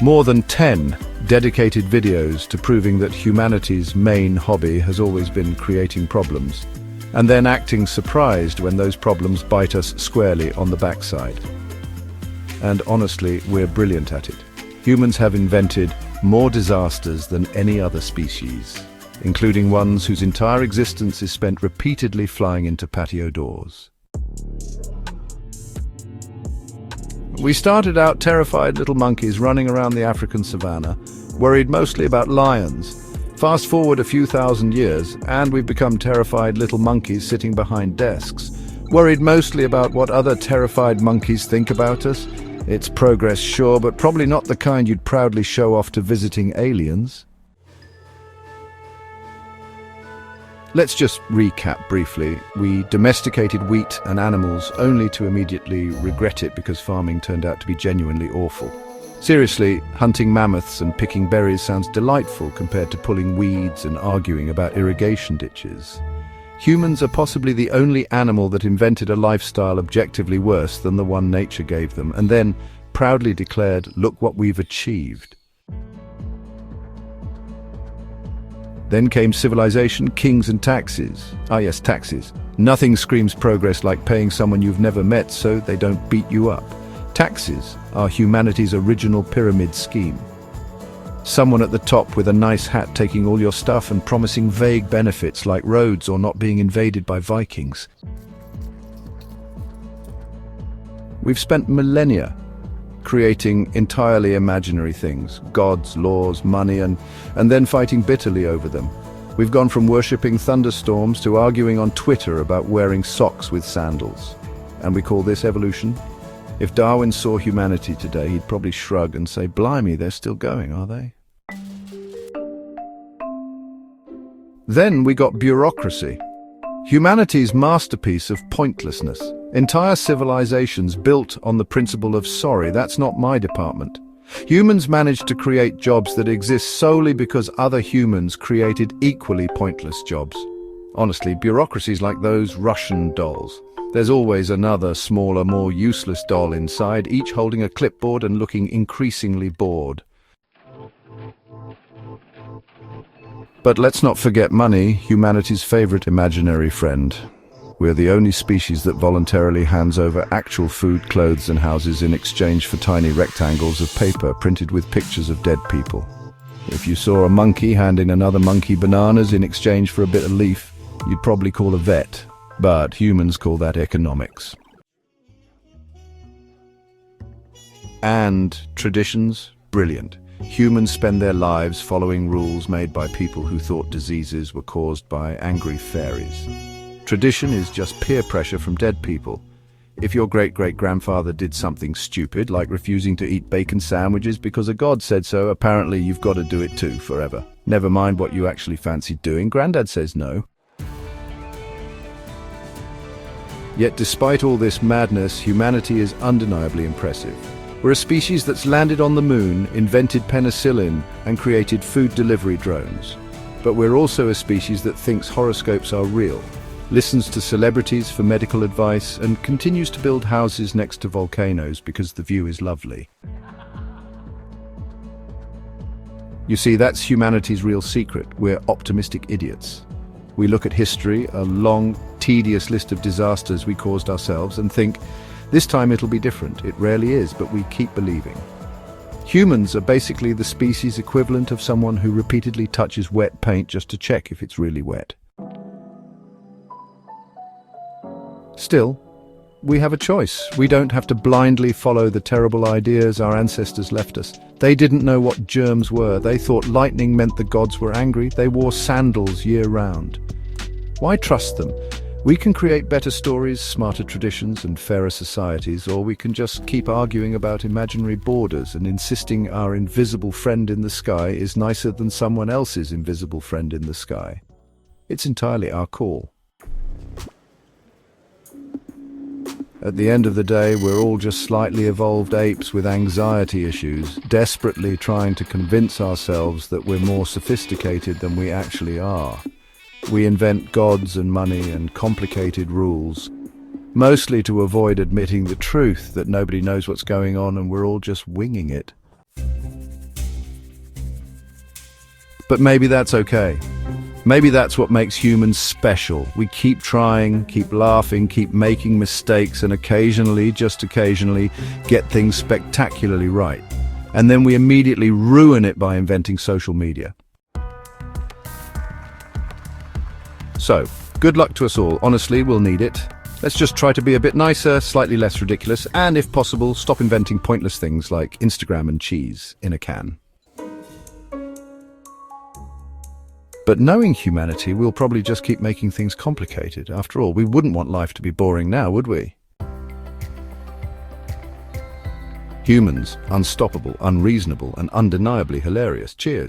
More than 10 dedicated videos to proving that humanity's main hobby has always been creating problems, and then acting surprised when those problems bite us squarely on the backside. And honestly, we're brilliant at it. Humans have invented more disasters than any other species, including ones whose entire existence is spent repeatedly flying into patio doors. We started out terrified little monkeys running around the African savannah, worried mostly about lions. Fast forward a few thousand years, and we've become terrified little monkeys sitting behind desks, worried mostly about what other terrified monkeys think about us. It's progress, sure, but probably not the kind you'd proudly show off to visiting aliens. Let's just recap briefly. We domesticated wheat and animals only to immediately regret it because farming turned out to be genuinely awful. Seriously, hunting mammoths and picking berries sounds delightful compared to pulling weeds and arguing about irrigation ditches. Humans are possibly the only animal that invented a lifestyle objectively worse than the one nature gave them, and then proudly declared, "Look what we've achieved." Then came civilization, kings and taxes. Ah yes, taxes. Nothing screams progress like paying someone you've never met so they don't beat you up. Taxes are humanity's original pyramid scheme. Someone at the top with a nice hat taking all your stuff and promising vague benefits like roads or not being invaded by Vikings. We've spent millennia creating entirely imaginary things, gods, laws, money, and then fighting bitterly over them. We've gone from worshipping thunderstorms to arguing on Twitter about wearing socks with sandals. And we call this evolution? If Darwin saw humanity today, he'd probably shrug and say, "Blimey, they're still going, are they?" Then we got bureaucracy. Humanity's masterpiece of pointlessness. Entire civilizations built on the principle of sorry, that's not my department. Humans managed to create jobs that exist solely because other humans created equally pointless jobs. Honestly, bureaucracies like those Russian dolls. There's always another, smaller, more useless doll inside, each holding a clipboard and looking increasingly bored. But let's not forget money, humanity's favorite imaginary friend. We're the only species that voluntarily hands over actual food, clothes and houses in exchange for tiny rectangles of paper printed with pictures of dead people. If you saw a monkey handing another monkey bananas in exchange for a bit of leaf, you'd probably call a vet. But humans call that economics. And traditions? Brilliant. Humans spend their lives following rules made by people who thought diseases were caused by angry fairies. Tradition is just peer pressure from dead people. If your great-great-grandfather did something stupid, like refusing to eat bacon sandwiches because a god said so, apparently you've got to do it too, forever. Never mind what you actually fancy doing, Granddad says no. Yet despite all this madness, humanity is undeniably impressive. We're a species that's landed on the moon, invented penicillin, and created food delivery drones. But we're also a species that thinks horoscopes are real, listens to celebrities for medical advice, and continues to build houses next to volcanoes because the view is lovely. You see, that's humanity's real secret. We're optimistic idiots. We look at history, a long, tedious list of disasters we caused ourselves, and think, this time it'll be different. It rarely is, but we keep believing. Humans are basically the species equivalent of someone who repeatedly touches wet paint just to check if it's really wet. Still, we have a choice. We don't have to blindly follow the terrible ideas our ancestors left us. They didn't know what germs were. They thought lightning meant the gods were angry. They wore sandals year-round. Why trust them? We can create better stories, smarter traditions, and fairer societies, or we can just keep arguing about imaginary borders and insisting our invisible friend in the sky is nicer than someone else's invisible friend in the sky. It's entirely our call. At the end of the day, we're all just slightly evolved apes with anxiety issues, desperately trying to convince ourselves that we're more sophisticated than we actually are. We invent gods and money and complicated rules, mostly to avoid admitting the truth that nobody knows what's going on and we're all just winging it. But maybe that's okay. Maybe that's what makes humans special. We keep trying, keep laughing, keep making mistakes, and occasionally, just occasionally, get things spectacularly right. And then we immediately ruin it by inventing social media. So, good luck to us all. Honestly, we'll need it. Let's just try to be a bit nicer, slightly less ridiculous, and if possible, stop inventing pointless things like Instagram and cheese in a can. But knowing humanity, we'll probably just keep making things complicated. After all, we wouldn't want life to be boring now, would we? Humans, unstoppable, unreasonable, and undeniably hilarious. Cheers.